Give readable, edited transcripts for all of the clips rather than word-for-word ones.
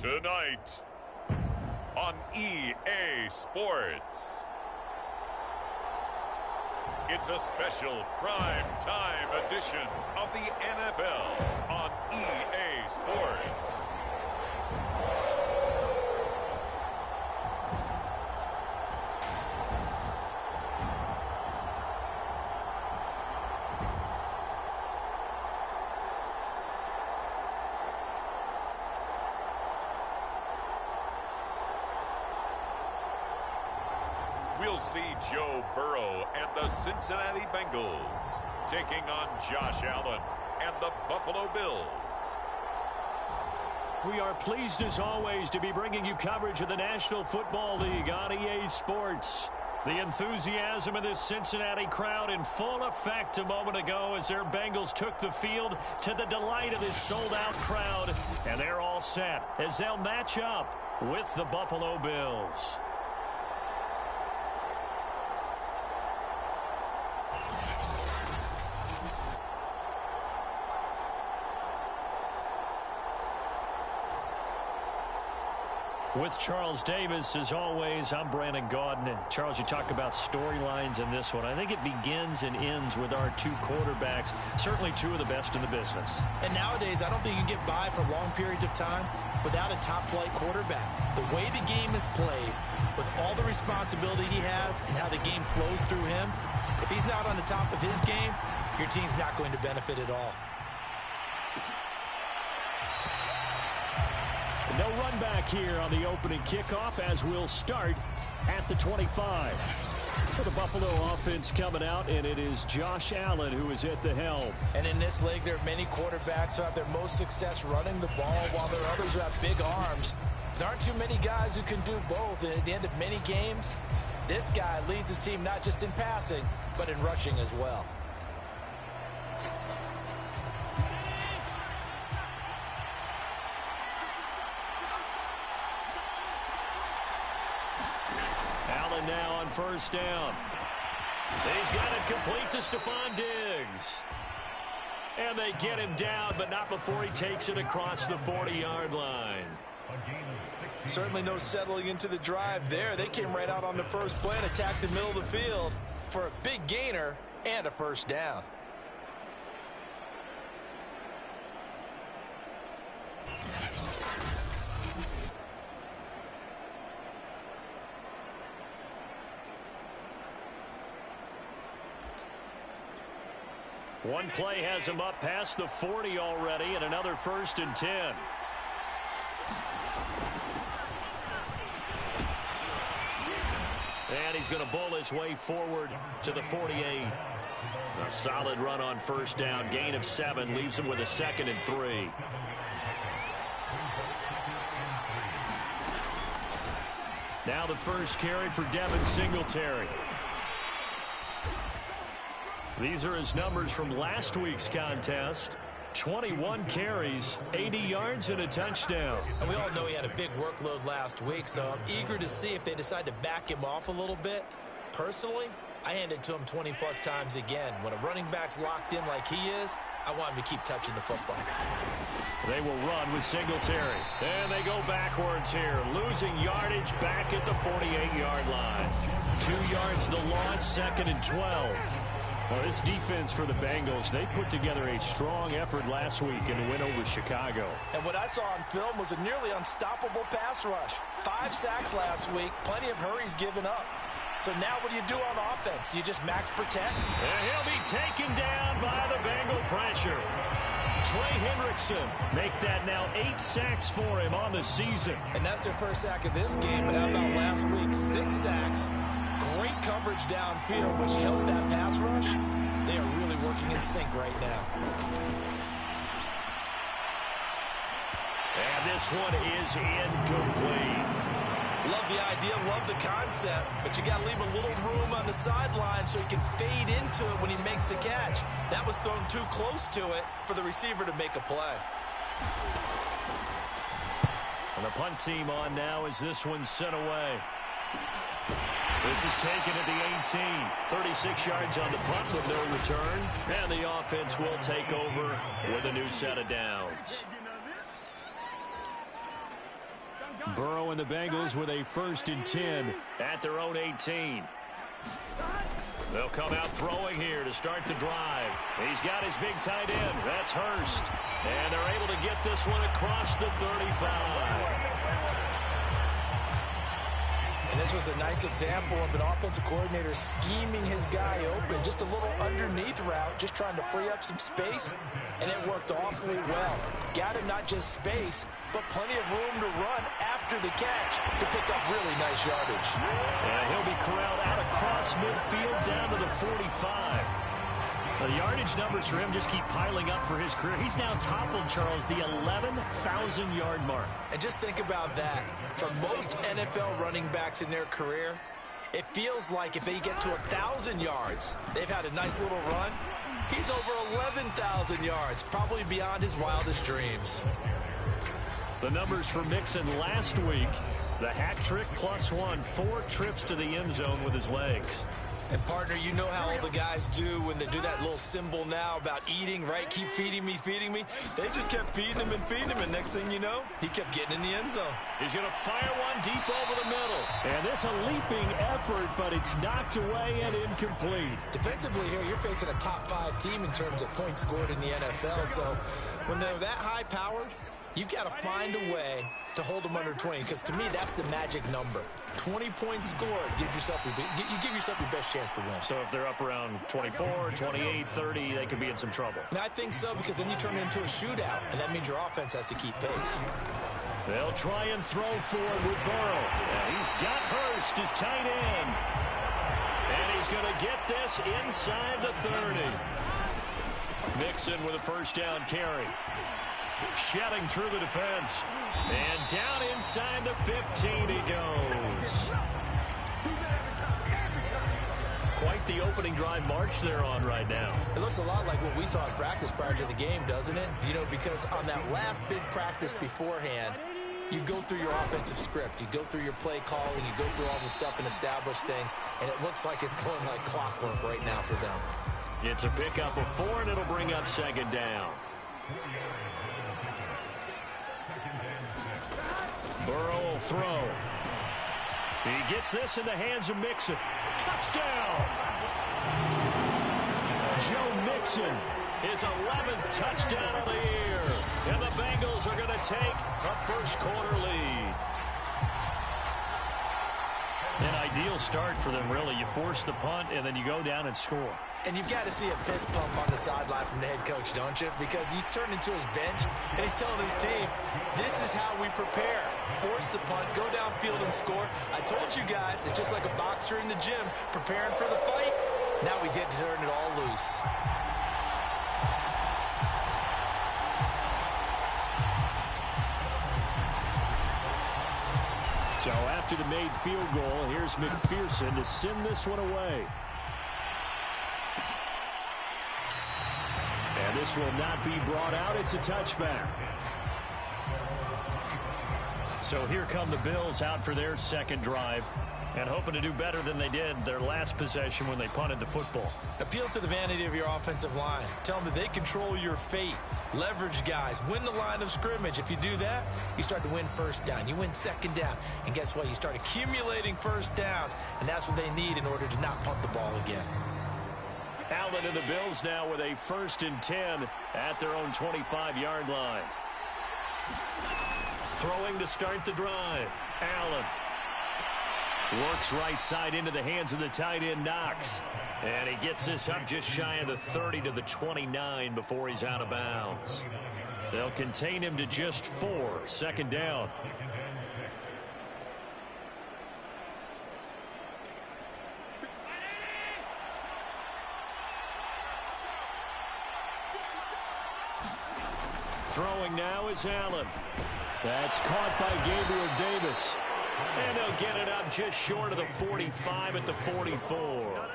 Tonight on EA Sports, it's a special prime time edition of the NFL on EA Sports. We'll see Joe Burrow and the Cincinnati Bengals taking on Josh Allen and the Buffalo Bills. We are pleased as always to be bringing you coverage of the National Football League on EA Sports. The enthusiasm of this Cincinnati crowd in full effect a moment ago as their Bengals took the field to the delight of this sold-out crowd. And they're all set as they'll match up with the Buffalo Bills. With Charles Davis, as always, I'm Brandon Gaudin. Charles, you talk about storylines in this one. I think it begins and ends with our two quarterbacks, certainly two of the best in the business. And nowadays, I don't think you can get by for long periods of time without a top-flight quarterback. The way the game is played, with all the responsibility he has and how the game flows through him, if he's not on the top of his game, your team's not going to benefit at all. No run back here on the opening kickoff as we'll start at the 25. For the Buffalo offense coming out, and it is Josh Allen who is at the helm. And in this league, there are many quarterbacks who have their most success running the ball, while there are others who have big arms. There aren't too many guys who can do both, and at the end of many games, this guy leads his team not just in passing, but in rushing as well. Now on first down. He's got it complete to Stephon Diggs. And they get him down, but not before he takes it across the 40-yard line. Certainly no settling into the drive there. They came right out on the first play and attacked the middle of the field for a big gainer and a first down. One play has him up past the 40 already, and another 1st and 10. And he's going to bull his way forward to the 48. A solid run on first down. Gain of 7 leaves him with a 2nd and 3. Now the first carry for Devin Singletary. These are his numbers from last week's contest. 21 carries, 80 yards, and a touchdown. And we all know he had a big workload last week, so I'm eager to see if they decide to back him off a little bit. Personally, I hand it to him 20-plus times again. When a running back's locked in like he is, I want him to keep touching the football. They will run with Singletary. And they go backwards here, losing yardage back at the 48-yard line. 2 yards the loss, 2nd and 12. Well, this defense for the Bengals, they put together a strong effort last week in the win over Chicago. And what I saw on film was a nearly unstoppable pass rush. 5 sacks last week, plenty of hurries given up. So now what do you do on offense? You just max protect? And he'll be taken down by the Bengal pressure. Trey Hendrickson make that now 8 sacks for him on the season. And that's their first sack of this game, but how about last week? 6 sacks. Great coverage downfield, which helped that pass rush. They are really working in sync right now. And this one is incomplete. Love the idea, love the concept, but you got to leave a little room on the sideline so he can fade into it when he makes the catch. That was thrown too close to it for the receiver to make a play. And the punt team on now as this one's sent away. This is taken at the 18. 36 yards on the punt with no return. And the offense will take over with a new set of downs. Burrow and the Bengals with a 1st and 10 at their own 18. They'll come out throwing here to start the drive. He's got his big tight end. That's Hurst. And they're able to get this one across the 35. And this was a nice example of an offensive coordinator scheming his guy open. Just a little underneath route, just trying to free up some space, and it worked awfully well. Got him not just space, but plenty of room to run after the catch to pick up really nice yardage. And he'll be corralled out across midfield down to the 45. The yardage numbers for him just keep piling up for his career. He's now toppled, Charles, the 11,000-yard mark. And just think about that. For most NFL running backs in their career, it feels like if they get to 1,000 yards, they've had a nice little run. He's over 11,000 yards, probably beyond his wildest dreams. The numbers for Mixon last week, the hat trick +1, 4 trips to the end zone with his legs. And, partner, you know how all the guys do when they do that little symbol now about eating, right? Keep feeding me, feeding me. They just kept feeding him and feeding him, and next thing you know, he kept getting in the end zone. He's going to fire one deep over the middle. And this a leaping effort, but it's knocked away and incomplete. Defensively here, you're facing a top 5 team in terms of points scored in the NFL, so when they're that high-powered, you've got to find a way to hold them under 20, because to me, that's the magic number. 20 points scored, you give yourself your best chance to win. So if they're up around 24, 28, 30, they could be in some trouble. And I think so, because then you turn it into a shootout, and that means your offense has to keep pace. They'll try and throw forward with Burrow. And he's got Hurst, his tight end. And he's going to get this inside the 30. Mixon with a 1st down carry. Shedding through the defense. And down inside the 15 he goes. Quite the opening drive march they're on right now. It looks a lot like what we saw in practice prior to the game, doesn't it? You know, because on that last big practice beforehand, you go through your offensive script. You go through your play calling. You go through all the stuff and establish things. And it looks like it's going like clockwork right now for them. It's a pickup of 4, and it'll bring up 2nd down. Burrow will throw. He gets this in the hands of Mixon. Touchdown! Joe Mixon, his 11th touchdown of the year. And the Bengals are going to take a 1st quarter lead. An ideal start for them, really. You force the punt, and then you go down and score. And you've got to see a fist pump on the sideline from the head coach, don't you? Because he's turned into his bench, and he's telling his team, this is how we prepare. Force the punt, go downfield and score. I told you guys, it's just like a boxer in the gym preparing for the fight. Now we get to turn it all loose. So after the made field goal, here's McPherson to send this one away. And this will not be brought out. It's a touchback. So here come the Bills out for their 2nd drive and hoping to do better than they did their last possession when they punted the football. Appeal to the vanity of your offensive line. Tell them that they control your fate. Leverage guys. Win the line of scrimmage. If you do that, you start to win 1st down. You win 2nd down. And guess what? You start accumulating 1st downs. And that's what they need in order to not punt the ball again. Allen and the Bills now with a 1st and 10 at their own 25-yard line. Throwing to start the drive. Allen works right side into the hands of the tight end, Knox. And he gets this up just shy of the 30 to the 29 before he's out of bounds. They'll contain him to just 4. 2nd down. Throwing now is Allen. That's caught by Gabriel Davis. And they'll get it up just short of the 45 at the 44.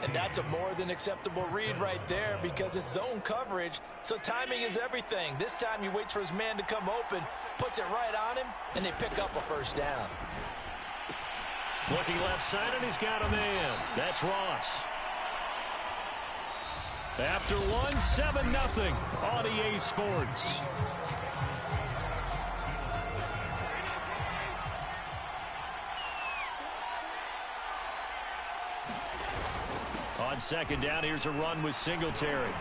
And that's a more than acceptable read right there because it's zone coverage, so timing is everything. This time he waits for his man to come open, puts it right on him, and they pick up a 1st down. Looking left side, and he's got a man. That's Ross. After one, 7-0 on EA Sports. On second down, here's a run with Singletary.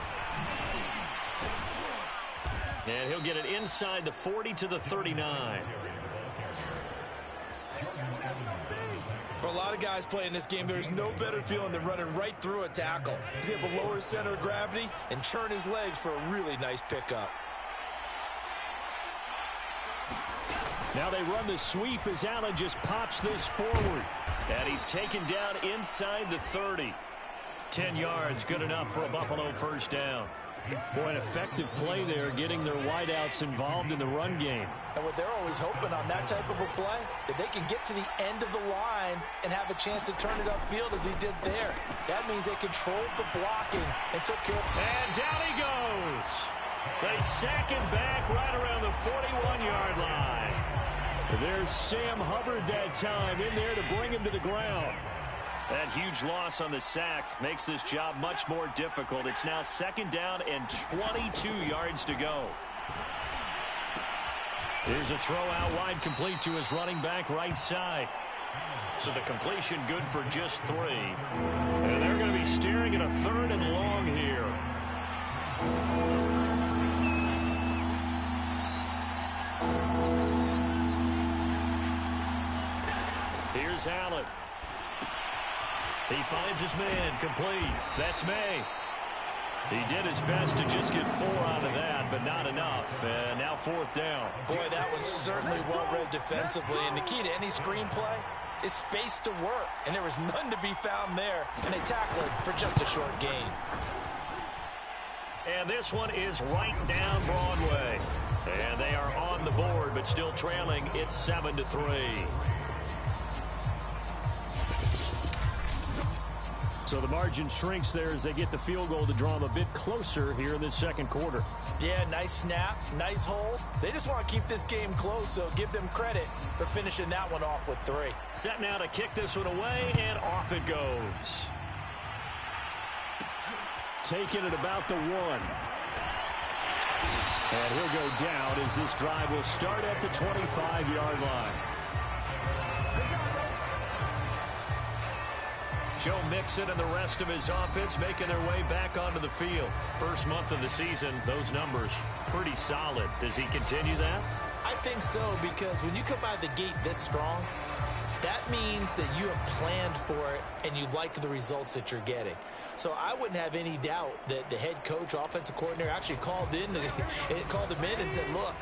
And he'll get it inside the 40 to the 39. For a lot of guys playing this game, there's no better feeling than running right through a tackle. He's able to lower his center of gravity and churn his legs for a really nice pickup. Now they run the sweep as Allen just pops this forward. And he's taken down inside the 30. 10 yards, good enough for a Buffalo first down. Boy, an effective play there, getting their wideouts involved in the run game. And what they're always hoping on that type of a play, if they can get to the end of the line and have a chance to turn it upfield as he did there. That means they controlled the blocking and took care of it. And down he goes. They sack him back right around the 41-yard line. There's Sam Hubbard that time in there to bring him to the ground. That huge loss on the sack makes this job much more difficult. It's now second down and 22 yards to go. Here's a throw out wide, complete to his running back right side. So the completion good for just 3. And they're going to be staring at a 3rd and long here. Here's Allen. He finds his man, complete. That's May. He did his best to just get 4 out of that, but not enough. And now 4th down. Boy, that was certainly well-read defensively. And the key to any screenplay is space to work. And there was none to be found there. And they tackled it for just a short gain. And this one is right down Broadway. And they are on the board, but still trailing. It's 7-3. So the margin shrinks there as they get the field goal to draw them a bit closer here in this second quarter. Yeah, nice snap, nice hold. They just want to keep this game close, so give them credit for finishing that one off with 3. Set now to kick this one away, and off it goes. Taking it about the 1. And he'll go down as this drive will start at the 25-yard line. Joe Mixon and the rest of his offense making their way back onto the field. First month of the season, those numbers pretty solid. Does he continue that? I think so, because when you come out of the gate this strong, that means that you have planned for it and you like the results that you're getting. So I wouldn't have any doubt that the head coach, offensive coordinator, actually called him in and said, look,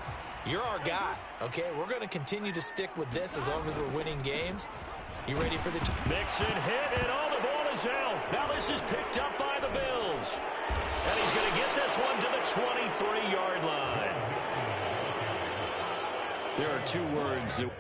you're our guy, okay? We're going to continue to stick with this as long as we're winning games. You ready for the... Mixon hit, and all the ball is out. Now this is picked up by the Bills. And he's going to get this one to the 23-yard line. There are 2 words that...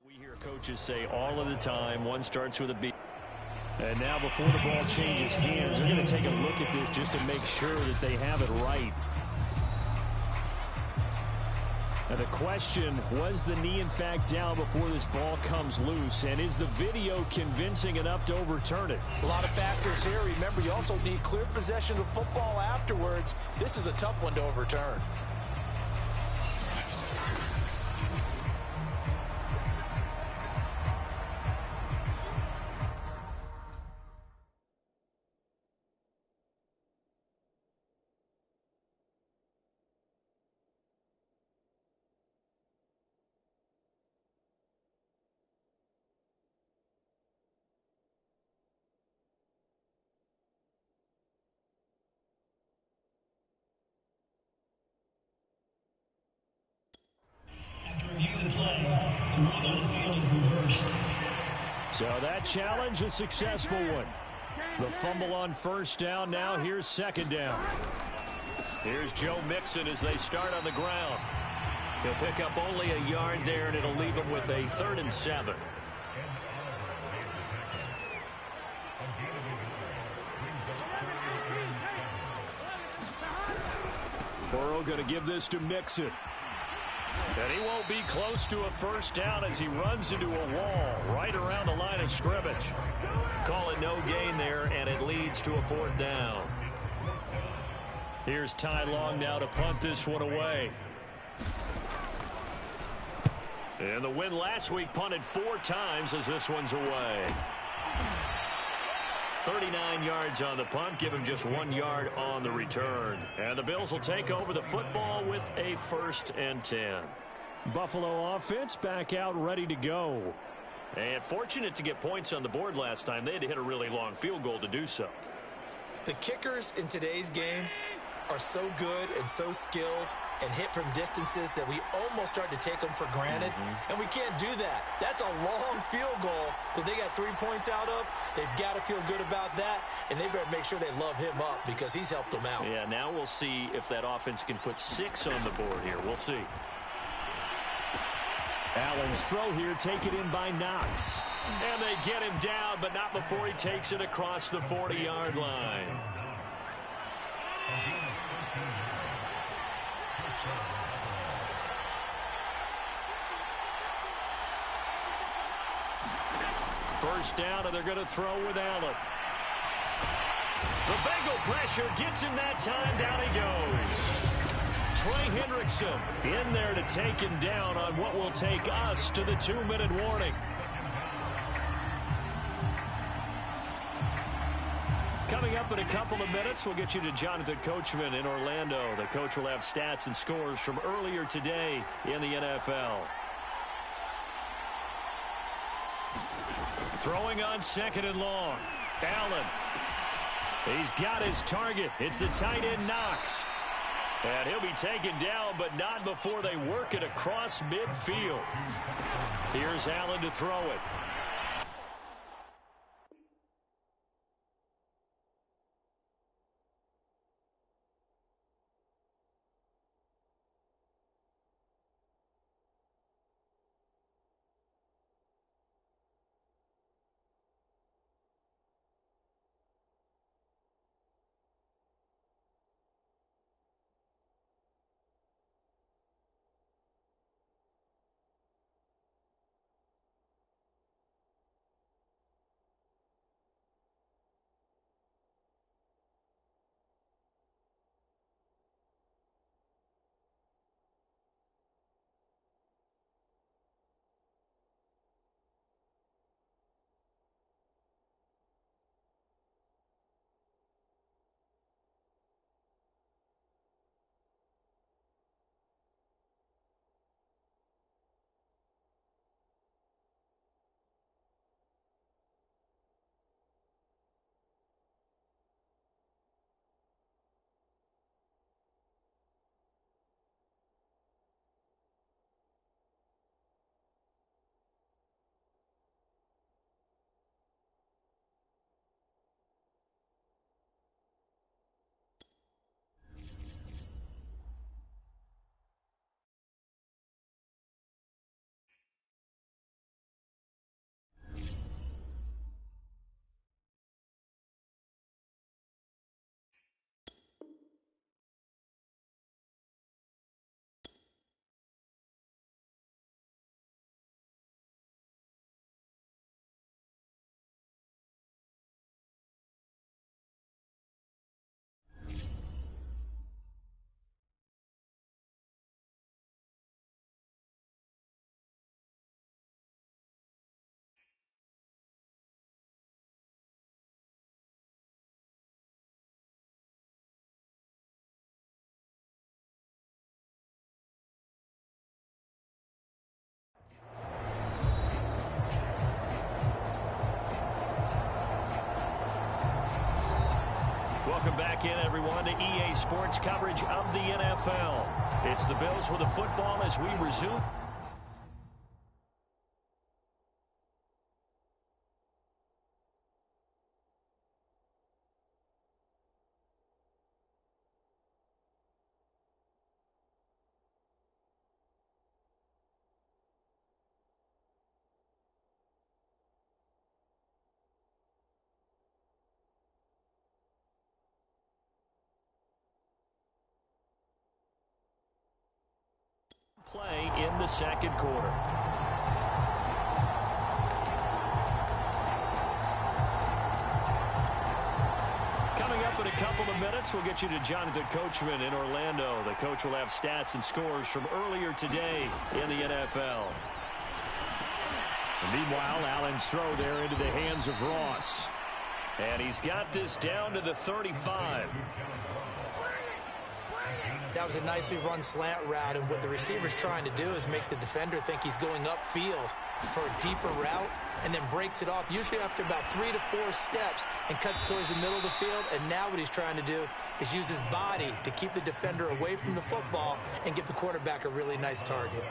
We hear coaches say all of the time, one starts with a B. And now before the ball changes hands, they're going to take a look at this just to make sure that they have it right. Now the question, was the knee in fact down before this ball comes loose? And is the video convincing enough to overturn it? A lot of factors here. Remember, you also need clear possession of football afterwards. This is a tough one to overturn. So that challenge, a successful one. The fumble on first down. Now here's second down. Here's Joe Mixon as they start on the ground. He'll pick up only a yard there, and it'll leave him with a 3rd and 7. Burrow going to give this to Mixon. And he won't be close to a first down as he runs into a wall right around the line of scrimmage. Call it no gain there, and it leads to a 4th down. Here's Ty Long now to punt this one away. And the win last week punted 4 times as this one's away. 39 yards on the punt, give him just 1 yard on the return. And the Bills will take over the football with a 1st and 10. Buffalo offense back out ready to go. And fortunate to get points on the board last time. They had to hit a really long field goal to do so. The kickers in today's game are so good and so skilled and hit from distances that we almost start to take them for granted. And we can't do that. That's a long field goal that they got 3 points out of. They've got to feel good about that, and they better make sure they love him up because he's helped them out. Yeah, now we'll see if that offense can put 6 on the board here. We'll see. Allen's throw here taken in by Knox. And they get him down, but not before he takes it across the 40-yard line. First down, and they're going to throw with Allen. The Bengal pressure gets him that time. Down he goes. Trey Hendrickson in there to take him down on what will take us to the 2-minute warning. Coming up in a couple of minutes, we'll get you to Jonathan Coachman in Orlando. The coach will have stats and scores from earlier today in the NFL. Throwing on 2nd and long. Allen. He's got his target. It's the tight end Knox. And he'll be taken down, but not before they work it across midfield. Here's Allen to throw it. Welcome back in, everyone, to EA Sports coverage of the NFL. It's the Bills with the football as we resume. in the second quarter. Coming up in a couple of minutes, we'll get you to Jonathan Coachman in Orlando. The coach will have stats and scores from earlier today in the NFL. And meanwhile, Allen's throw there into the hands of Ross. And he's got this down to the 35. That was a nicely run slant route, and what the receiver's trying to do is make the defender think he's going upfield for a deeper route, and then breaks it off, usually after about 3 to 4 steps, and cuts towards the middle of the field. And now what he's trying to do is use his body to keep the defender away from the football and give the quarterback a really nice target.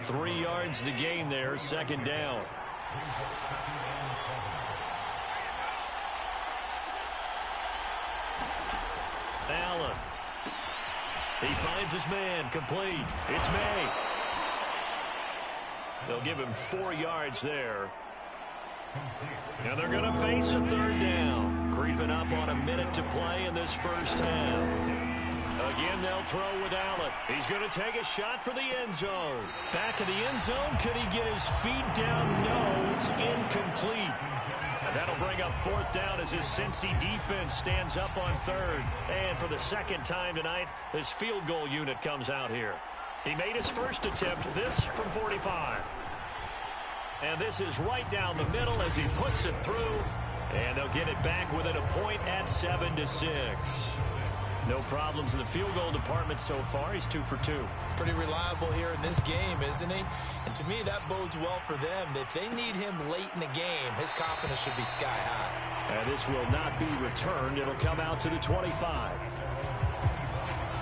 3 yards the gain there, second down. Allen. He finds his man, complete. It's May. They'll give him 4 yards there. And they're going to face a third down. Creeping up on a minute to play in this first half. Again, they'll throw with Allen. He's going to take a shot for the end zone. Back of the end zone. Could he get his feet down? No, it's incomplete. And that'll bring up fourth down as his Cincy defense stands up on third. And for the second time tonight, his field goal unit comes out here. He made his first attempt, this from 45. And this is right down the middle as he puts it through. And they'll get it back within a point at 7-6. No problems in the field goal department so far. He's 2 for 2. Pretty reliable here in this game, isn't he? And to me, that bodes well for them. If they need him late in the game, his confidence should be sky high. And this will not be returned. It'll come out to the 25.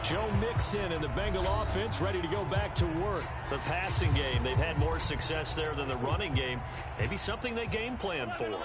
Joe Mixon and the Bengal offense ready to go back to work. The passing game, they've had more success there than the running game. Maybe something they game plan for.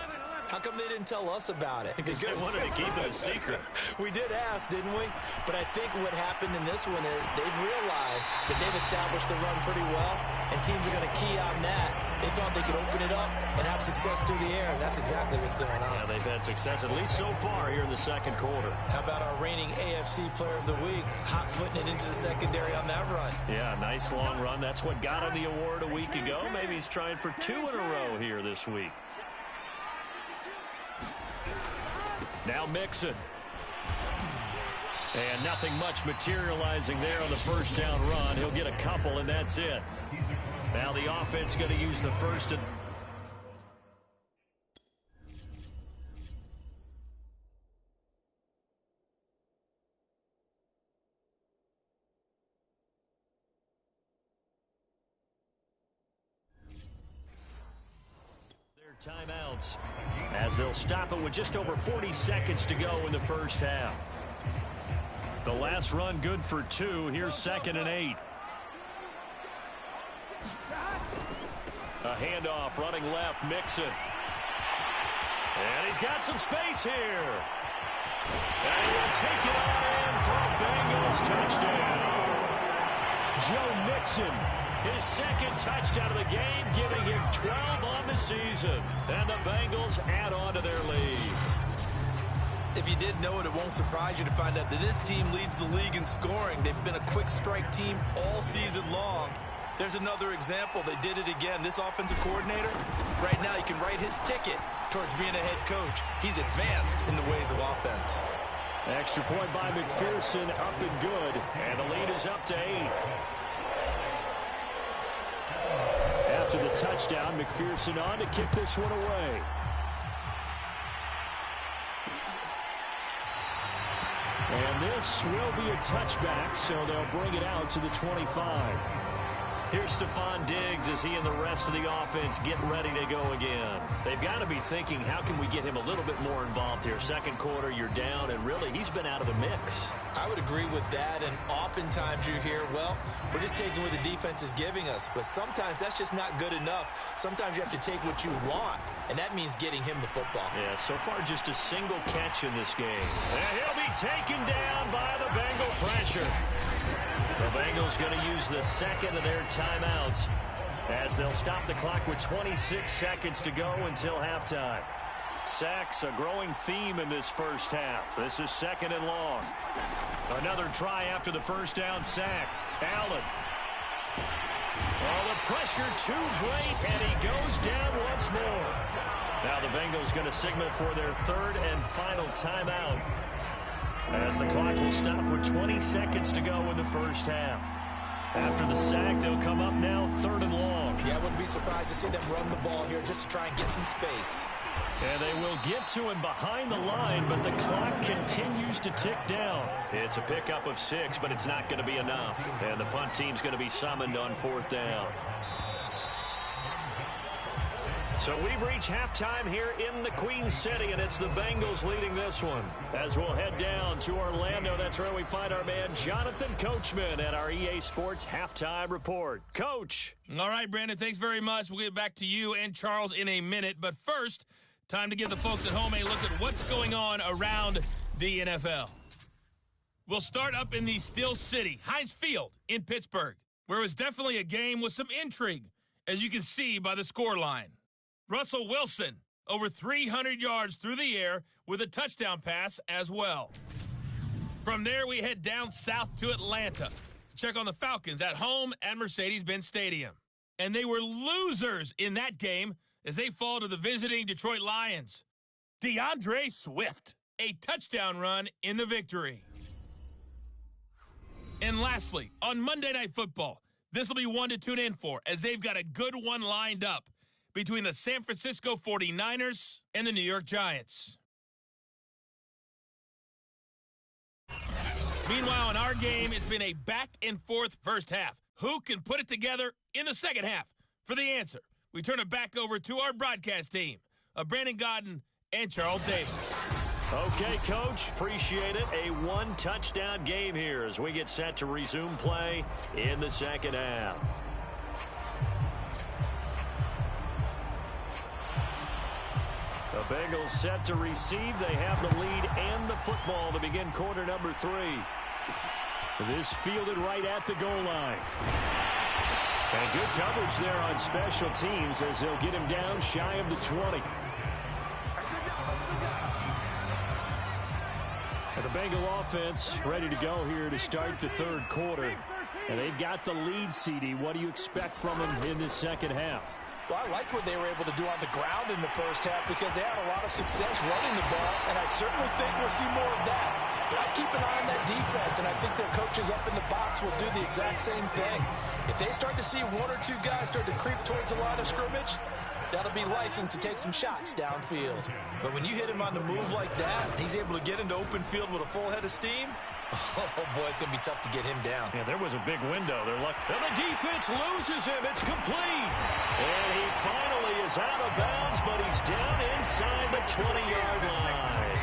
How come they didn't tell us about it? Because they wanted to keep it a secret. We did ask, didn't we? But I think what happened in this one is they've realized that they've established the run pretty well, and teams are going to key on that. They thought they could open it up and have success through the air, and that's exactly what's going on. Yeah, they've had success at least so far here in the second quarter. How about our reigning AFC Player of the Week, hot-footing it into the secondary on that run? Yeah, nice long run. That's what got him the award a week ago. Maybe he's trying for 2 in a row here this week. Now Mixon. And nothing much materializing there on the first down run. He'll get a couple, and that's it. Now the offense going to use the first and... timeouts as they'll stop it with just over 40 seconds to go in the first half. The last run good for 2. Here's 2nd and 8. A handoff running left, Mixon. And he's got some space here. And he will take it on in for a Bengals touchdown. Joe Mixon, his second touchdown of the game, giving him 12 on the season. And the Bengals add on to their lead. If you didn't know it, it won't surprise you to find out that this team leads the league in scoring. They've been a quick strike team all season long. There's another example. They did it again. This offensive coordinator, right now, he can write his ticket towards being a head coach. He's advanced in the ways of offense. Extra point by McPherson, up and good. And the lead is up to 8. After the touchdown, McPherson on to kick this one away. And this will be a touchback, so they'll bring it out to the 25. Here's Stephon Diggs as he and the rest of the offense get ready to go again. They've got to be thinking, how can we get him a little bit more involved here? Second quarter, you're down, and really, he's been out of the mix. I would agree with that, and oftentimes you hear, well, we're just taking what the defense is giving us, but sometimes that's just not good enough. Sometimes you have to take what you want, and that means getting him the football. Yeah, so far just a single catch in this game. And he'll be taken down by the Bengal pressure. The Bengals going to use the second of their timeouts as they'll stop the clock with 26 seconds to go until halftime. Sacks, a growing theme in this first half. This is 2nd and long. Another try after the first down sack. Allen. Oh, the pressure too great, and he goes down once more. Now the Bengals going to signal for their third and final timeout, as the clock will stop with 20 seconds to go in the first half. After the sack, they'll come up now 3rd and long. Yeah, I wouldn't be surprised to see them run the ball here just to try and get some space. And they will get to him behind the line, but the clock continues to tick down. It's a pickup of 6, but it's not going to be enough. And the punt team's going to be summoned on 4th down. So we've reached halftime here in the Queen City, and it's the Bengals leading this one. As we'll head down to Orlando, that's where we find our man Jonathan Coachman at our EA Sports Halftime Report. Coach. All right, Brandon, thanks very much. We'll get back to you and Charles in a minute. But first, time to give the folks at home a look at what's going on around the NFL. We'll start up in the Steel City, Heinz Field in Pittsburgh, where it was definitely a game with some intrigue, as you can see by the scoreline. Russell Wilson, over 300 yards through the air with a touchdown pass as well. From there, we head down south to Atlanta to check on the Falcons at home at Mercedes-Benz Stadium. And they were losers in that game as they fall to the visiting Detroit Lions. DeAndre Swift, a touchdown run in the victory. And lastly, on Monday Night Football, this will be one to tune in for, as they've got a good one lined up between the San Francisco 49ers and the New York Giants. Meanwhile, in our game, it's been a back-and-forth first half. Who can put it together in the second half? For the answer, we turn it back over to our broadcast team of Brandon Godden and Charles Davis. Okay, Coach, appreciate it. A one-touchdown game here as we get set to resume play in the second half. The Bengals set to receive. They have the lead and the football to begin quarter number 3. This fielded right at the goal line. And good coverage there on special teams as they'll get him down shy of the 20. And the Bengal offense ready to go here to start the third quarter. And they've got the lead, CD. What do you expect from them in this second half? Well, I like what they were able to do on the ground in the first half because they had a lot of success running the ball, and I certainly think we'll see more of that. But I keep an eye on that defense, and I think their coaches up in the box will do the exact same thing. If they start to see 1 or 2 guys start to creep towards the line of scrimmage, that'll be licensed to take some shots downfield. But when you hit him on the move like that, he's able to get into open field with a full head of steam. Oh, boy, it's going to be tough to get him down. Yeah, there was a big window. They're lucky. And the defense loses him. It's complete. And he finally is out of bounds, but he's down inside the 20-yard line.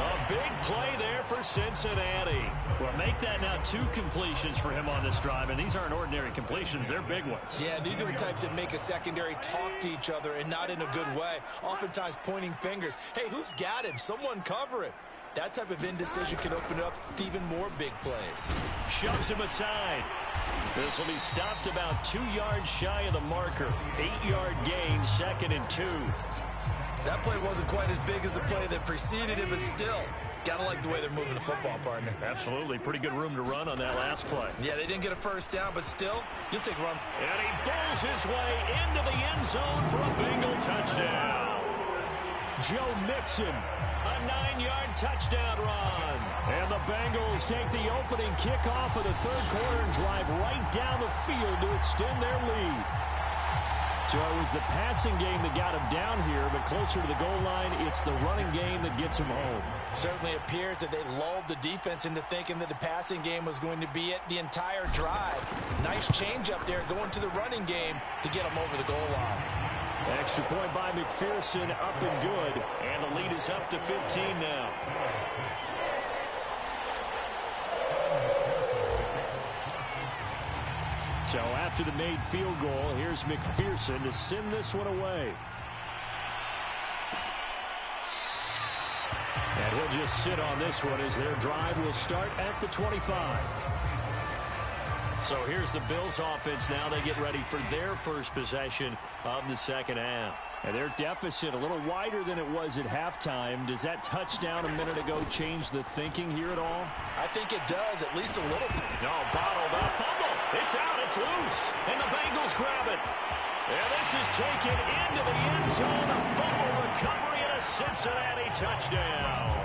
A big play there for Cincinnati. Well, make that now 2 completions for him on this drive, and these aren't ordinary completions. They're big ones. Yeah, these are the types that make a secondary talk to each other and not in a good way, oftentimes pointing fingers. Hey, who's got him? Someone cover it. That type of indecision can open up to even more big plays. Shoves him aside. This will be stopped about 2 yards shy of the marker. 8-yard gain, 2nd and 2. That play wasn't quite as big as the play that preceded it, but still, gotta like the way they're moving the football, partner. Absolutely. Pretty good room to run on that last play. Yeah, they didn't get a first down, but still, you'll take a run. And he bowls his way into the end zone for a Bengal touchdown. Joe Mixon, a 9-yard touchdown run. And the Bengals take the opening kickoff of the third quarter and drive right down the field to extend their lead. So it was the passing game that got him down here, but closer to the goal line, it's the running game that gets him home. Certainly appears that they lulled the defense into thinking that the passing game was going to be it the entire drive. Nice change up there going to the running game to get them over the goal line. Extra point by McPherson, up and good. And the lead is up to 15 now. So after the made field goal, here's McPherson to send this one away. And he'll just sit on this one as their drive will start at the 25. So here's the Bills offense now. They get ready for their first possession of the second half. And their deficit a little wider than it was at halftime. Does that touchdown a minute ago change the thinking here at all? I think it does, at least a little. No, bottled up. Fumble. It's out. It's loose, and the Bengals grab it. And this is taken into the end zone. A fumble recovery and a Cincinnati touchdown.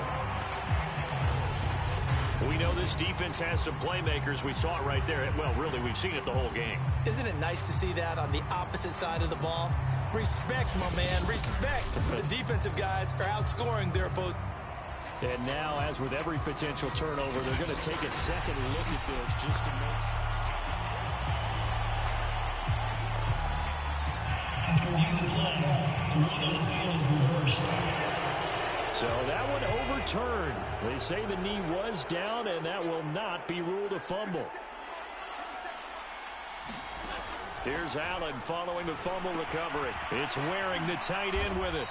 We know this defense has some playmakers. We saw it right there. Well, really, we've seen it the whole game. Isn't it nice to see that on the opposite side of the ball? Respect, my man, respect. The defensive guys are outscoring their opponents. And now, as with every potential turnover, they're going to take a second look at this just to make... After reviewing the play, the ruling on the field is reversed. So that one overturned. They say the knee was down, and that will not be ruled a fumble. Here's Allen following the fumble recovery. It's Waring, the tight end, with it.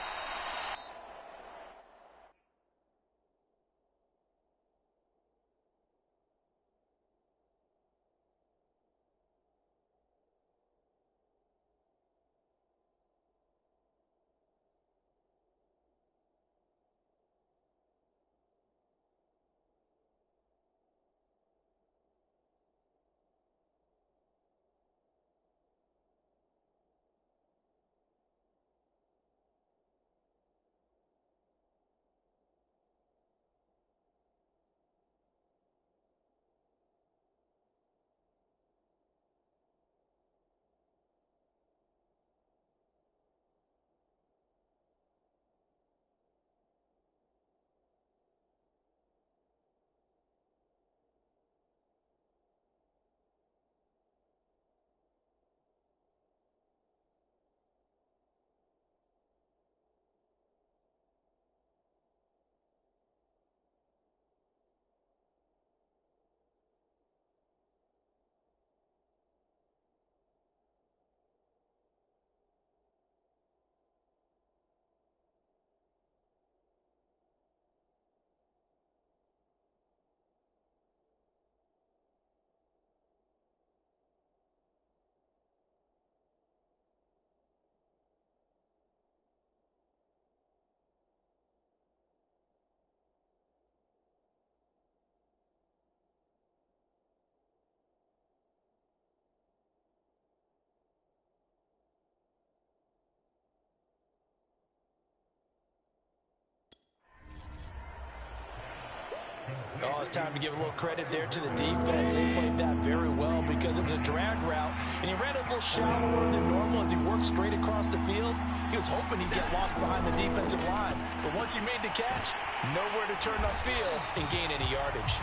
Oh, it's time to give a little credit there to the defense. They played that very well because it was a drag route, and he ran it a little shallower than normal as he worked straight across the field. He was hoping he'd get lost behind the defensive line, but once he made the catch, nowhere to turn upfield and gain any yardage.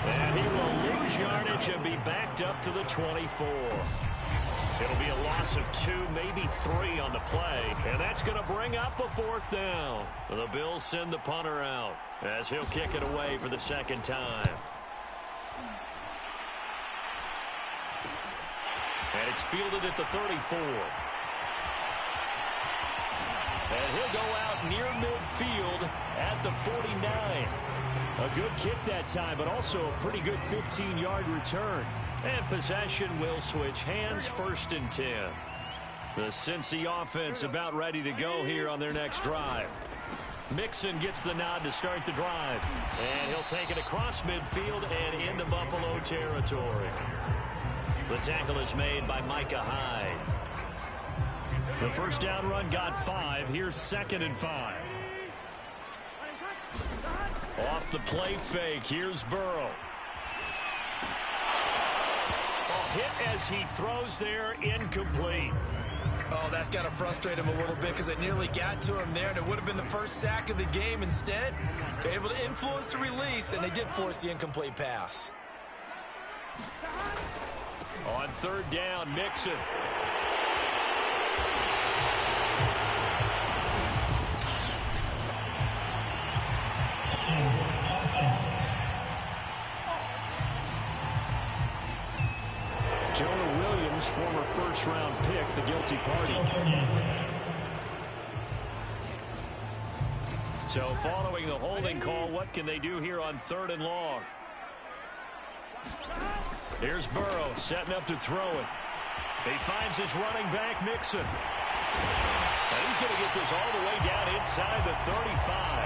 And he will lose yardage and be backed up to the 24. It'll be a loss of 2, maybe 3 on the play, and that's going to bring up a 4th down. The Bills send the punter out as he'll kick it away for the second time. And it's fielded at the 34. And he'll go out near midfield at the 49. A good kick that time, but also a pretty good 15-yard return. And possession will switch hands, 1st and 10. The Cincy offense about ready to go here on their next drive. Mixon gets the nod to start the drive. And he'll take it across midfield and into Buffalo territory. The tackle is made by Micah Hyde. The first down run got 5. Here's 2nd and 5. Off the play fake, here's Burrow. Hit as he throws there, incomplete. Oh, that's got to frustrate him a little bit because it nearly got to him there, and it would have been the first sack of the game. Instead, they're able to influence the release, and they did force the incomplete pass. On 3rd down, Mixon. Jonah Williams, former first-round pick, the guilty party. So following the holding call, what can they do here on 3rd and long? Here's Burrow setting up to throw it. He finds his running back, Mixon. And he's going to get this all the way down inside the 35.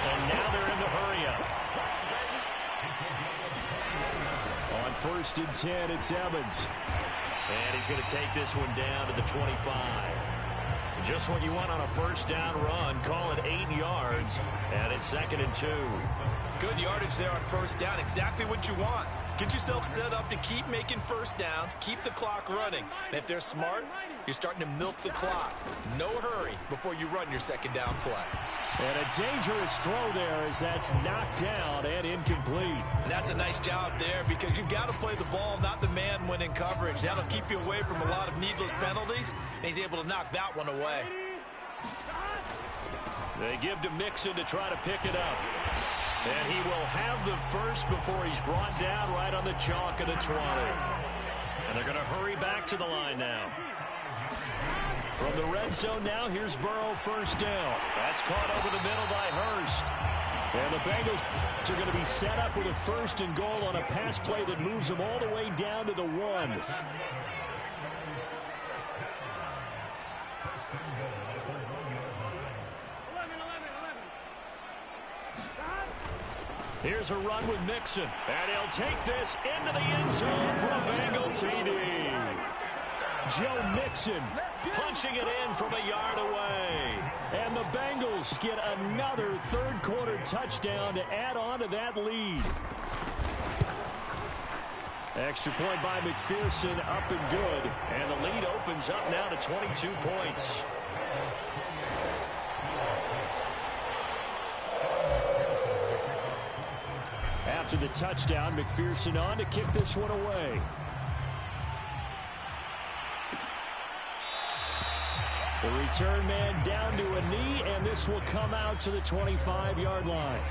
And now they're in the hurry-up. On first and 10. It's Evans. And he's going to take this one down to the 25. Just what you want on a first down run. Call it 8 yards. And it's 2nd and 2. Good yardage there on first down. Exactly what you want. Get yourself set up to keep making first downs. Keep the clock running. And if they're smart, you're starting to milk the clock. No hurry before you run your second down play. And a dangerous throw there as that's knocked down and incomplete. And that's a nice job there because you've got to play the ball, not the man when in coverage. That'll keep you away from a lot of needless penalties. And he's able to knock that one away. They give to Mixon to try to pick it up. And he will have the first before he's brought down right on the chalk of the 20. And they're going to hurry back to the line now. From the red zone now, here's Burrow, first down. That's caught over the middle by Hurst. And the Bengals are going to be set up with a first and goal on a pass play that moves them all the way down to the 1. Here's a run with Mixon. And he'll take this into the end zone for a Bengal TD. Joe Mixon punching it in from a yard away. And the Bengals get another third-quarter touchdown to add on to that lead. Extra point by McPherson, up and good. And the lead opens up now to 22 points. After the touchdown, McPherson on to kick this one away. The return man down to a knee, and this will come out to the 25-yard line.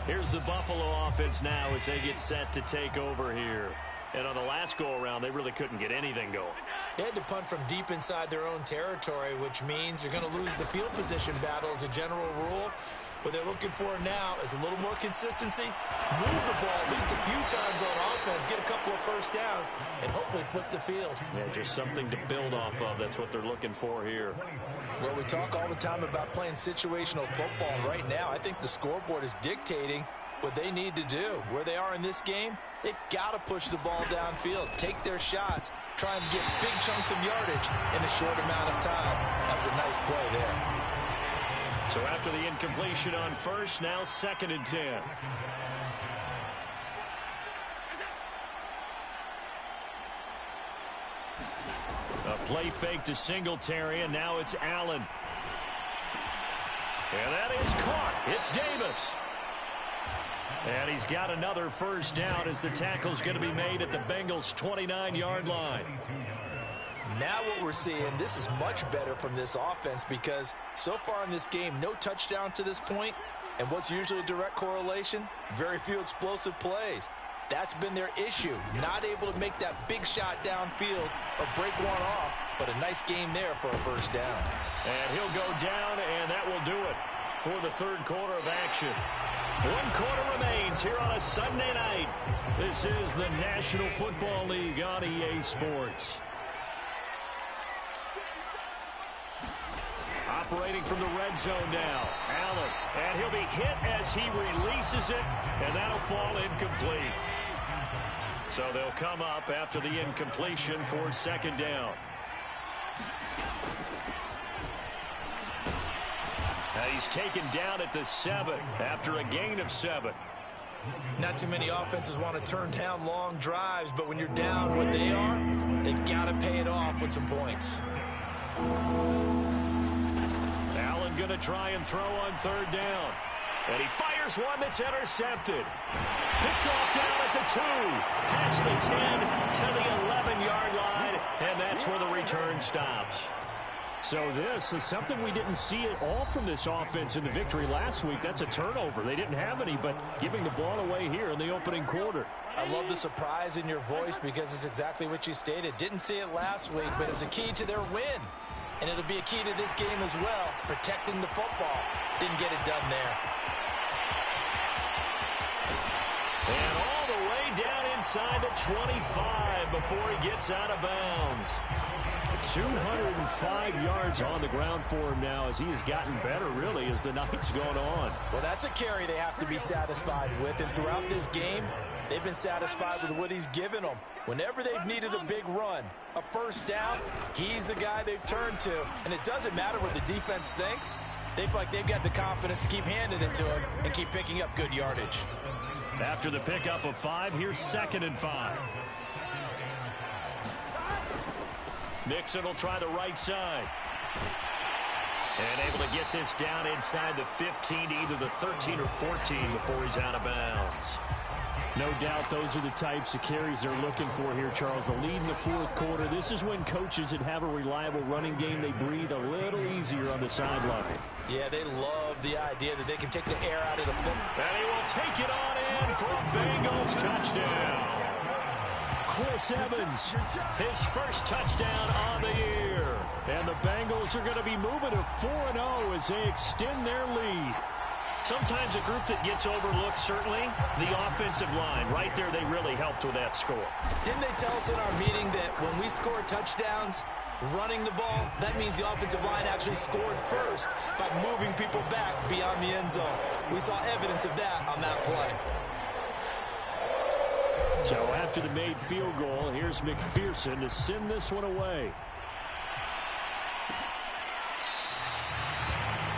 Here's the Buffalo offense now as they get set to take over here. And on the last go-around, they really couldn't get anything going. They had to punt from deep inside their own territory, which means you're going to lose the field position battle as a general rule. What they're looking for now is a little more consistency, move the ball at least a few times on offense, get a couple of first downs, and hopefully flip the field. Yeah, just something to build off of. That's what they're looking for here. Well, we talk all the time about playing situational football. Right now, I think the scoreboard is dictating what they need to do. Where they are in this game, they've got to push the ball downfield, take their shots, try and get big chunks of yardage in a short amount of time. That was a nice play there. So after the incompletion on first, now 2nd and 10. A play fake to Singletary, and now it's Allen. And that is caught. It's Davis. And he's got another first down as the tackle's going to be made at the Bengals' 29-yard line. Now what we're seeing, this is much better from this offense because so far in this game, no touchdown to this point. And what's usually a direct correlation? Very few explosive plays. That's been their issue. Not able to make that big shot downfield or break one off. But a nice game there for a first down. And he'll go down, and that will do it for the third quarter of action. 1 quarter remains here on a Sunday night. This is the National Football League on EA Sports. Operating from the red zone now, Allen, and he'll be hit as he releases it, and that'll fall incomplete. So they'll come up after the incompletion for 2nd down. Now he's taken down at the 7 after a gain of 7. Not too many offenses want to turn down long drives, but when you're down what they are, they've got to pay it off with some points. Going to try and throw on 3rd down. And he fires one that's intercepted. Picked off down at the 2. Past the 10 to the 11-yard line. And that's where the return stops. So this is something we didn't see at all from this offense in the victory last week. That's a turnover. They didn't have any, but giving the ball away here in the opening quarter. I love the surprise in your voice because it's exactly what you stated. Didn't see it last week, but it's a key to their win. And it'll be a key to this game as well, protecting the football. Didn't get it done there. And all the way down inside the 25 before he gets out of bounds. 205 yards on the ground for him now as he has gotten better, really, as the night's gone on. Well, that's a carry they have to be satisfied with. And throughout this game, They've been satisfied with what he's given them. Whenever they've needed a big run, a first down, he's the guy they've turned to. And it doesn't matter what the defense thinks. They feel like they've got the confidence to keep handing it to him and keep picking up good yardage. After the pickup of 5, here's 2nd and 5. Mixon will try the right side. And able to get this down inside the 15 to either the 13 or 14 before he's out of bounds. No doubt those are the types of carries they're looking for here, Charles. The lead in the fourth quarter. This is when coaches that have a reliable running game, they breathe a little easier on the sideline. Yeah, they love the idea that they can take the air out of the football. And he will take it on in for a Bengals touchdown. Chris Evans, his first touchdown on the year. And the Bengals are going to be moving to 4-0 as they extend their lead. Sometimes a group that gets overlooked, certainly, the offensive line. Right there, they really helped with that score. Didn't they tell us in our meeting that when we score touchdowns, running the ball, that means the offensive line actually scored first by moving people back beyond the end zone. We saw evidence of that on that play. So after the made field goal, here's McPherson to send this one away.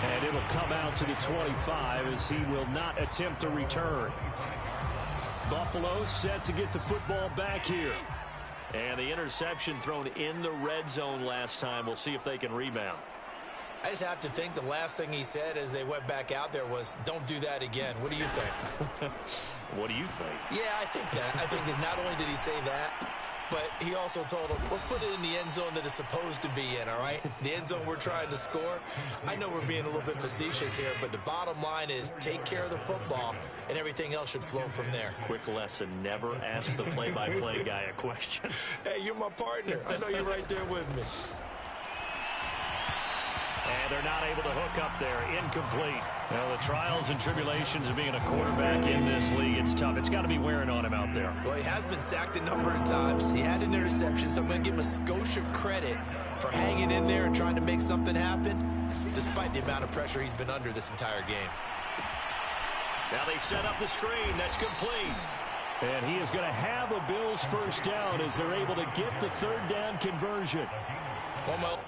And it'll come out to the 25 as he will not attempt a return. Buffalo set to get the football back here. And the interception thrown in the red zone last time. We'll see if they can rebound. I just have to think the last thing he said as they went back out there was, don't do that again. What do you think? What do you think? Yeah, I think that. I think that not only did he say that, but he also told him, let's put it in the end zone that it's supposed to be in, all right? The end zone we're trying to score. I know we're being a little bit facetious here, but the bottom line is take care of the football, and everything else should flow from there. Quick lesson, never ask the play-by-play guy a question. Hey, you're my partner. I know you're right there with me. And they're not able to hook up there. Incomplete. Well, the trials and tribulations of being a quarterback in this league, it's tough. It's got to be wearing on him out there. Well, he has been sacked a number of times. He had an interception, so I'm going to give him a skosh of credit for hanging in there and trying to make something happen, despite the amount of pressure he's been under this entire game. Now they set up the screen. That's complete. And he is going to have a Bills first down as they're able to get the third down conversion. Well,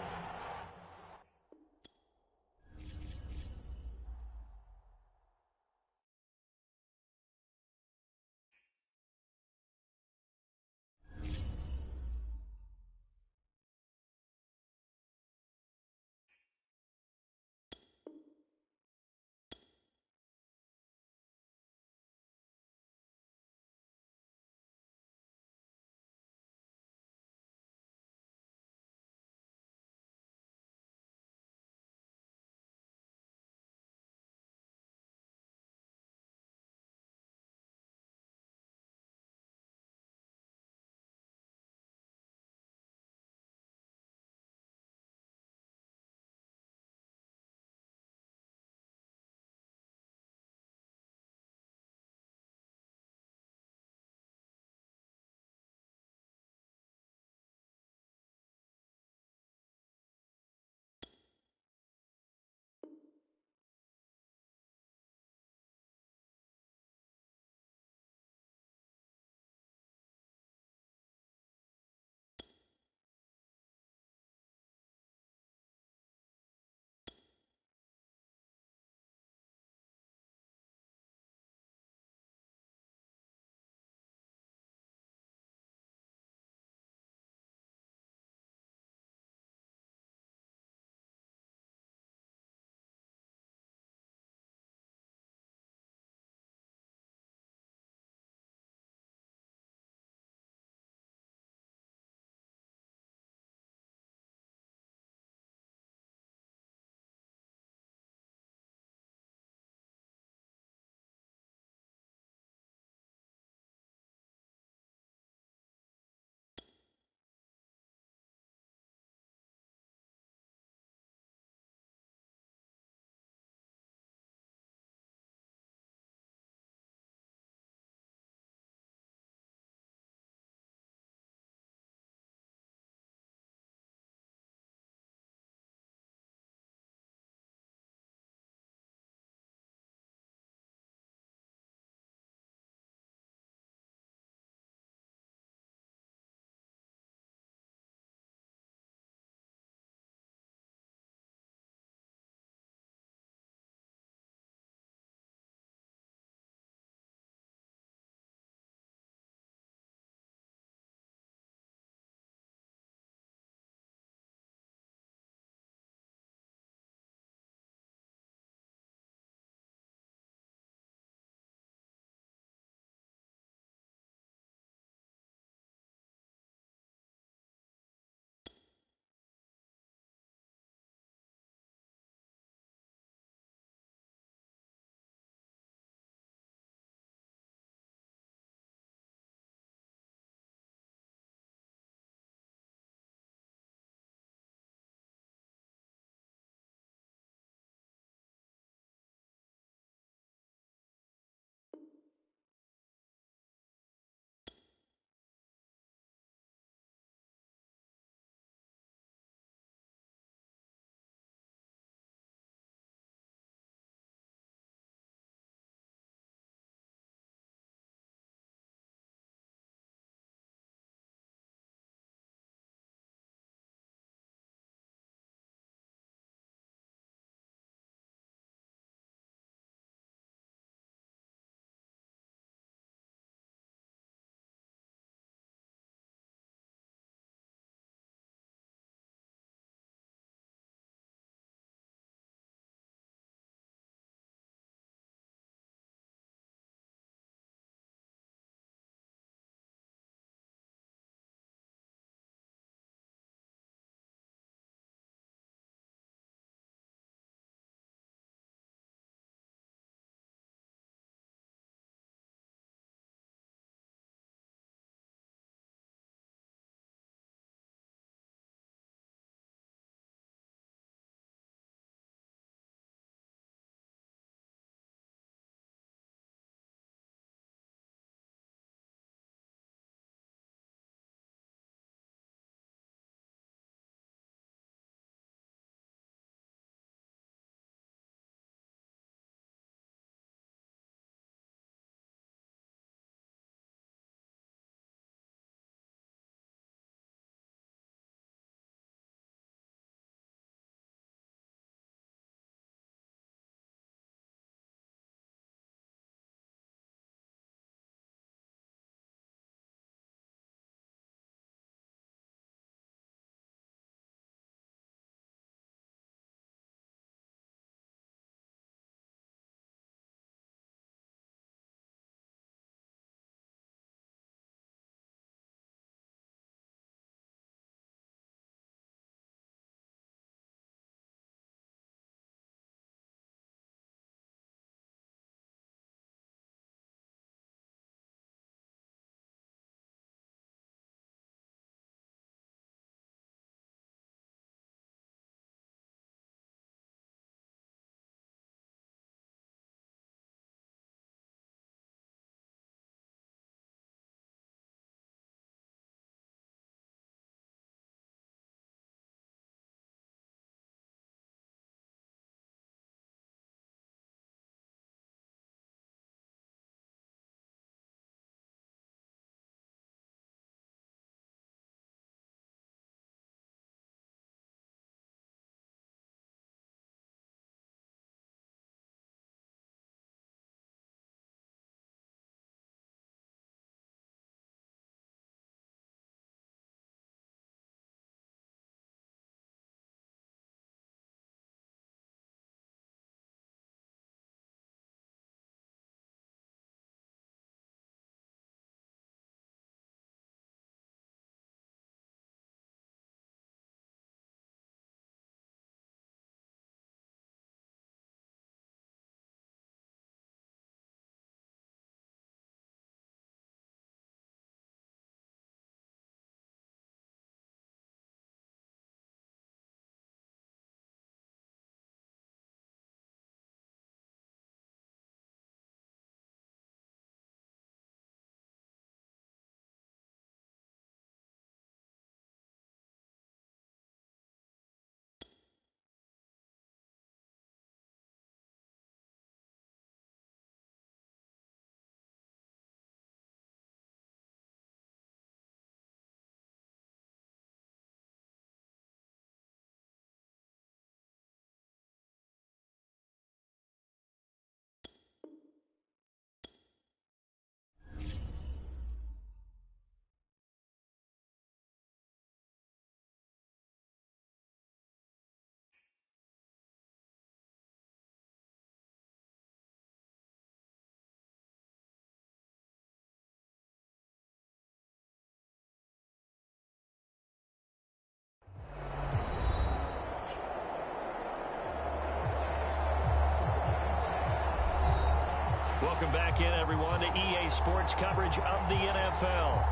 Welcome back in, everyone, to EA Sports coverage of the NFL.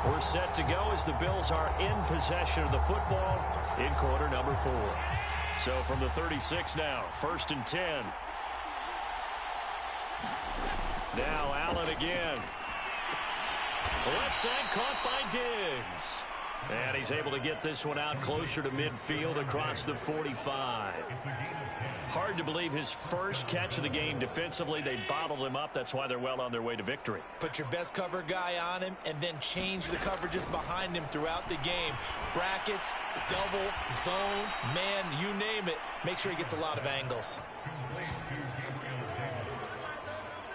We're set to go as the Bills are in possession of the football in quarter number 4. So from the 36 now, 1st and 10. Now Allen again. Left side caught by Diggs. And he's able to get this one out closer to midfield across the 45. Hard to believe his first catch of the game defensively. They bottled him up. That's why they're well on their way to victory. Put your best cover guy on him and then change the coverages behind him throughout the game. Brackets, double, zone, man, you name it. Make sure he gets a lot of angles.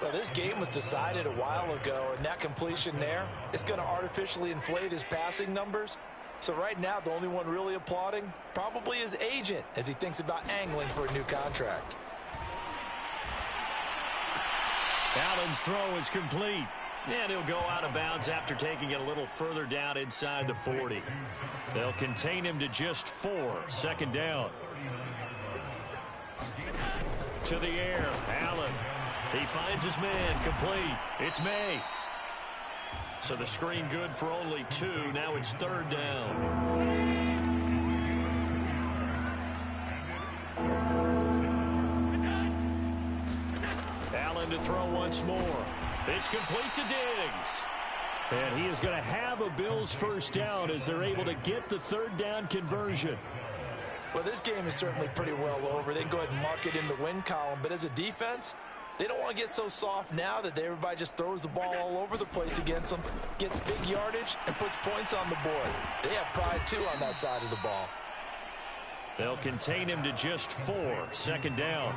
Well, this game was decided a while ago, and that completion there is going to artificially inflate his passing numbers. So right now, the only one really applauding probably his agent as he thinks about angling for a new contract. Allen's throw is complete. And he'll go out of bounds after taking it a little further down inside the 40. They'll contain him to just 4. 2nd down. To the air, Allen. He finds his man, complete. It's May. So the screen good for only 2. Now it's 3rd down. Allen to throw once more. It's complete to Diggs. And he is going to have a Bills 1st down as they're able to get the 3rd down conversion. Well, this game is certainly pretty well over. They can go ahead and mark it in the win column. But as a defense, they don't want to get so soft now that everybody just throws the ball all over the place against them, gets big yardage, and puts points on the board. They have pride, too, on that side of the ball. They'll contain him to just 4. 2nd down.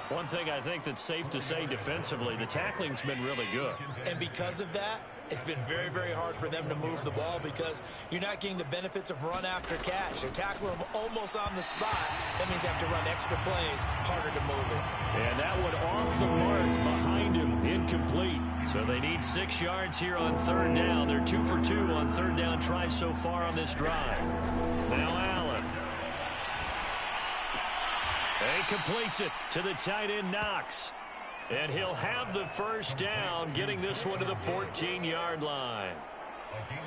One thing I think that's safe to say defensively, the tackling's been really good. And because of that, it's been very, very hard for them to move the ball because you're not getting the benefits of run after catch. They're tackling them almost on the spot. That means they have to run extra plays, harder to move it. And that one off the mark behind him, incomplete. So they need 6 yards here on 3rd down. They're 2 for 2 on 3rd down tries so far on this drive. Now Allen. And he completes it to the tight end, Knox. And he'll have the 1st down, getting this one to the 14-yard line.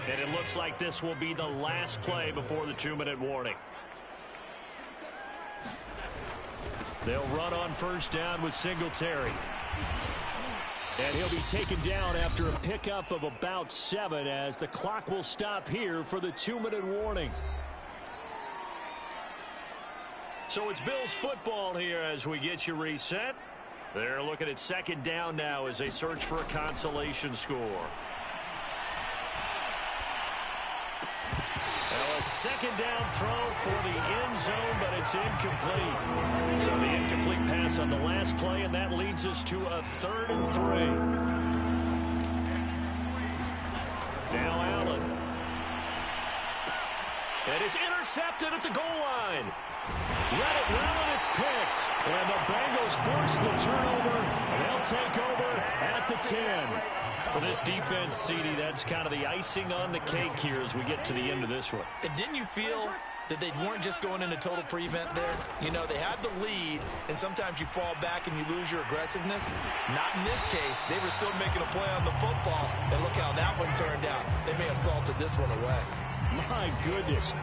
And it looks like this will be the last play before the 2-minute warning. They'll run on 1st down with Singletary. And he'll be taken down after a pickup of about 7 as the clock will stop here for the 2-minute warning. So it's Bills football here as we get you reset. They're looking at 2nd down now as they search for a consolation score. Well, a 2nd down throw for the end zone, but it's incomplete. So the incomplete pass on the last play, and that leads us to a 3rd and 3. Now Allen. And it's intercepted at the goal line. Let it run, and it's picked. And the Bengals force the turnover, and they'll take over at the 10. For this defense, CD, that's kind of the icing on the cake here as we get to the end of this one. And didn't you feel that they weren't just going into total prevent there? You know, they had the lead, and sometimes you fall back and you lose your aggressiveness. Not in this case. They were still making a play on the football, and look how that one turned out. They may have salted this one away. My goodness,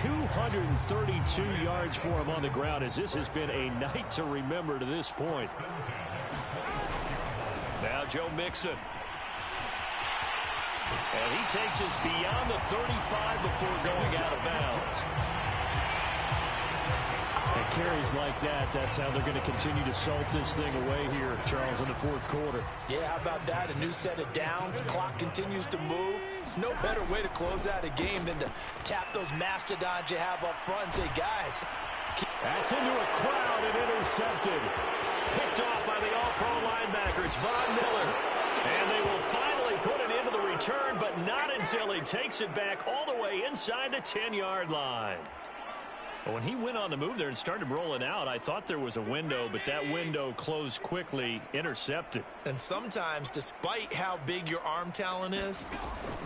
232 yards for him on the ground as this has been a night to remember to this point. Now Joe Mixon. And he takes us beyond the 35 before going out of bounds. And carries like that, that's how they're going to continue to salt this thing away here, Charles, in the 4th quarter. Yeah, how about that? A new set of downs. Clock continues to move. No better way to close out a game than to tap those mastodons you have up front and say, guys. That's into a crowd and intercepted. Picked off by the all-pro linebacker. It's Von Miller. And they will finally put it into the return, but not until he takes it back all the way inside the 10-yard line. When he went on the move there and started rolling out, I thought there was a window, but that window closed quickly, intercepted. And sometimes, despite how big your arm talent is,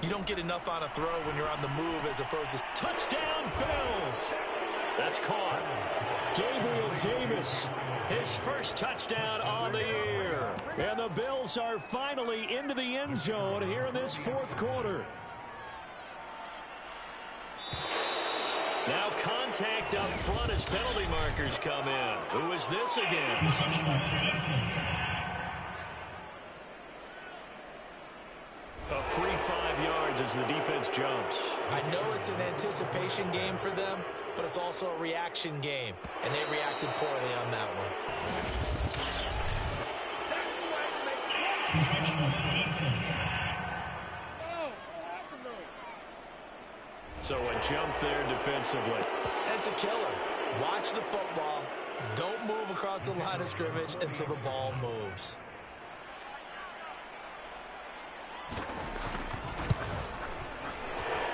you don't get enough on a throw when you're on the move as opposed to... Touchdown, Bills! That's caught. Gabriel Davis, his first touchdown on the year. And the Bills are finally into the end zone here in this fourth quarter. Now contact up front as penalty markers come in. Who is this against? A free 5 yards as the defense jumps. I know it's an anticipation game for them, but it's also a reaction game, and they reacted poorly on that one. So a jump there defensively. It's a killer. Watch the football. Don't move across the line of scrimmage until the ball moves.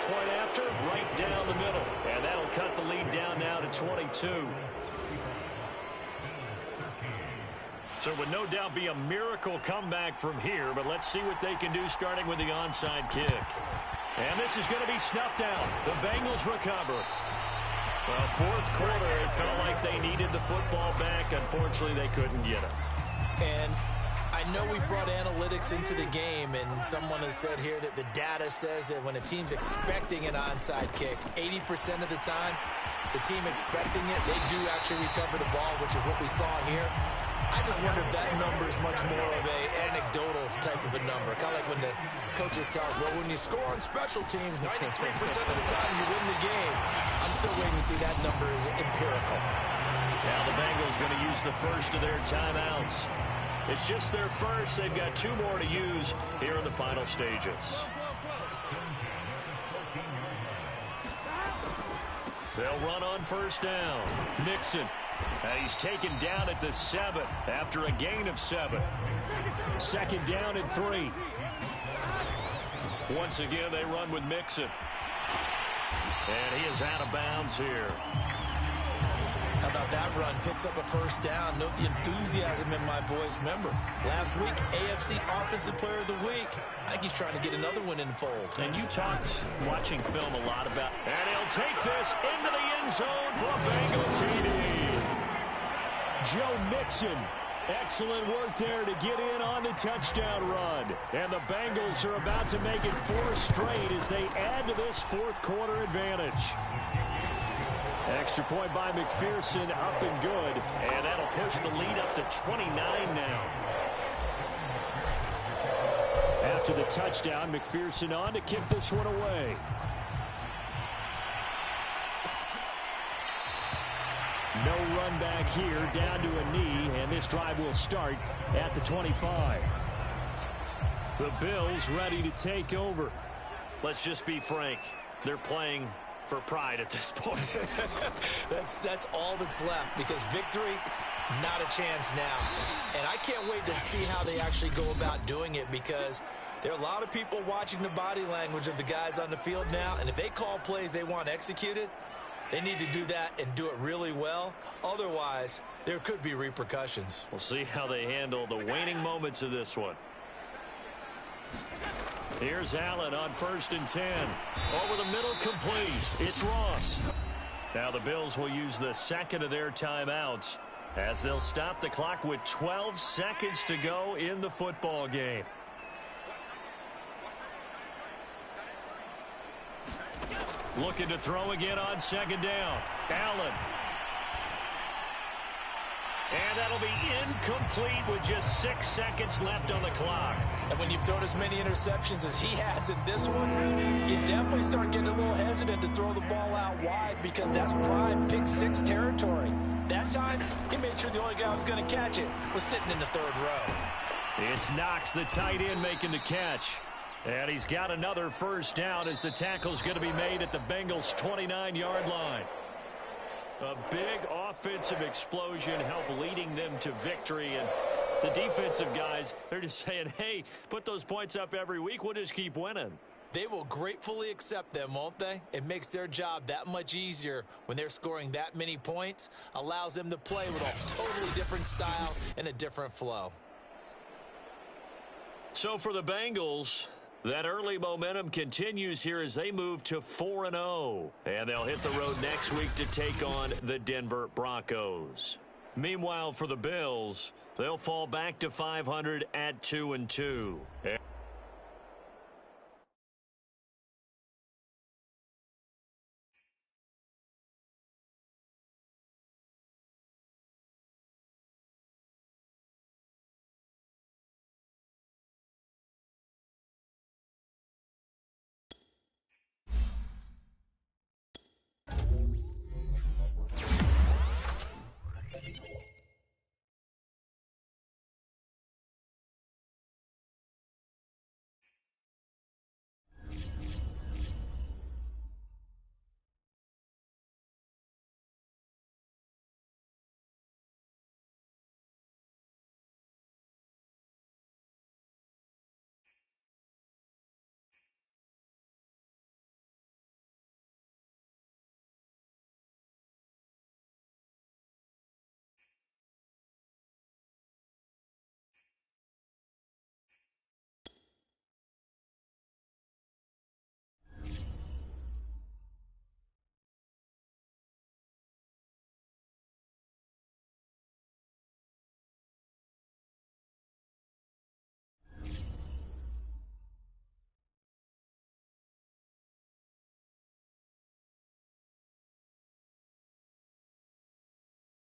Point after, right down the middle. And that'll cut the lead down now to 22. So it would no doubt be a miracle comeback from here, but let's see what they can do starting with the onside kick. And this is going to be snuffed out. The Bengals recover. Well, fourth quarter, it felt like they needed the football back. Unfortunately, they couldn't get it. And I know we brought analytics into the game, and someone has said here that the data says that when a team's expecting an onside kick, 80% of the time, the team expecting it, they do actually recover the ball, which is what we saw here. I just wonder if that number is much more of an anecdotal type of a number. Kind of like when the coaches tell us, well, when you score on special teams, 93% of the time you win the game. I'm still waiting to see that number is empirical. Now the Bengals going to use the first of their timeouts. It's just their first. They've got 2 more to use here in the final stages. They'll run on first down. Mixon. He's taken down at the 7 after a gain of 7. Second down and 3. Once again, they run with Mixon. And he is out of bounds here. How about that run? Picks up a first down. Note the enthusiasm in my boys' member. Last week, AFC Offensive Player of the Week. I think he's trying to get another one in the fold. And you talked, watching film, a lot about... And he'll take this into the end zone for a Bengal TD. Joe Mixon. Excellent work there to get in on the touchdown run. And the Bengals are about to make it 4 straight as they add to this fourth quarter advantage. Extra point by McPherson, up and good. And that'll push the lead up to 29 now. After the touchdown, McPherson on to kick this one away. No run back here, down to a knee, and this drive will start at the 25. The Bills ready to take over. Let's just be frank. They're playing for pride at this point. That's all that's left, because victory, not a chance now. And I can't wait to see how they actually go about doing it, because there are a lot of people watching the body language of the guys on the field now, and if they call plays they want executed, they need to do that and do it really well. Otherwise, there could be repercussions. We'll see how they handle the waning moments of this one. Here's Allen on 1st and 10. Over the middle, complete. It's Ross. Now the Bills will use the second of their timeouts as they'll stop the clock with 12 seconds to go in the football game. Looking to throw again on second down. Allen. And that'll be incomplete with just 6 seconds left on the clock. And when you've thrown as many interceptions as he has in this one, you definitely start getting a little hesitant to throw the ball out wide, because that's prime pick 6 territory. That time, he made sure the only guy who was going to catch it was sitting in the 3rd row. It's Knox, the tight end, making the catch. And he's got another first down as the tackle's going to be made at the Bengals' 29-yard line. A big offensive explosion helped leading them to victory. And the defensive guys, they're just saying, hey, put those points up every week. We'll just keep winning. They will gratefully accept them, won't they? It makes their job that much easier when they're scoring that many points. Allows them to play with a totally different style and a different flow. So for the Bengals, That early momentum continues here as they move to 4-0. And they'll hit the road next week to take on the Denver Broncos. Meanwhile, for the Bills, they'll fall back to 500 at 2-2.